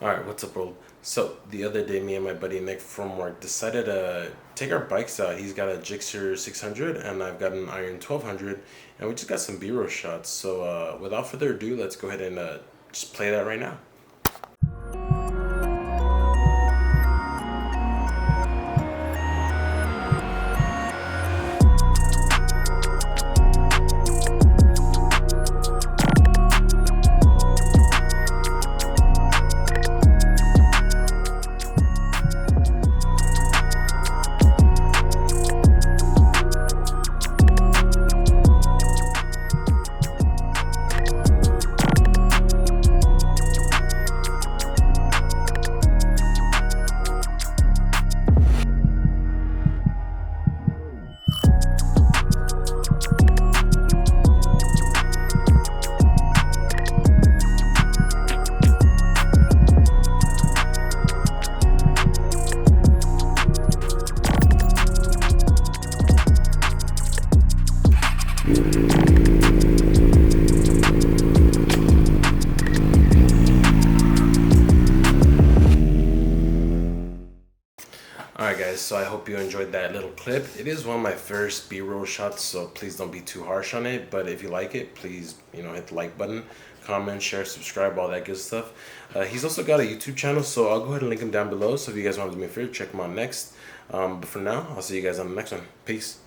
Alright, what's up, Broll? So, the other day, me and my buddy Nick from work decided to take our bikes out. He's got a Gsxr 600, and I've got an Iron 1200, and we just got some B-roll shots. So, without further ado, let's go ahead and just play that right now. Alright guys, so I hope you enjoyed that little clip. It is one of my first B-roll shots, so please don't be too harsh on it. But if you like it, please, hit the like button, comment, share, subscribe, all that good stuff. He's also got a YouTube channel, so I'll go ahead and link him down below. So if you guys want to do me a favor, check him out next. But for now, I'll see you guys on the next one. Peace.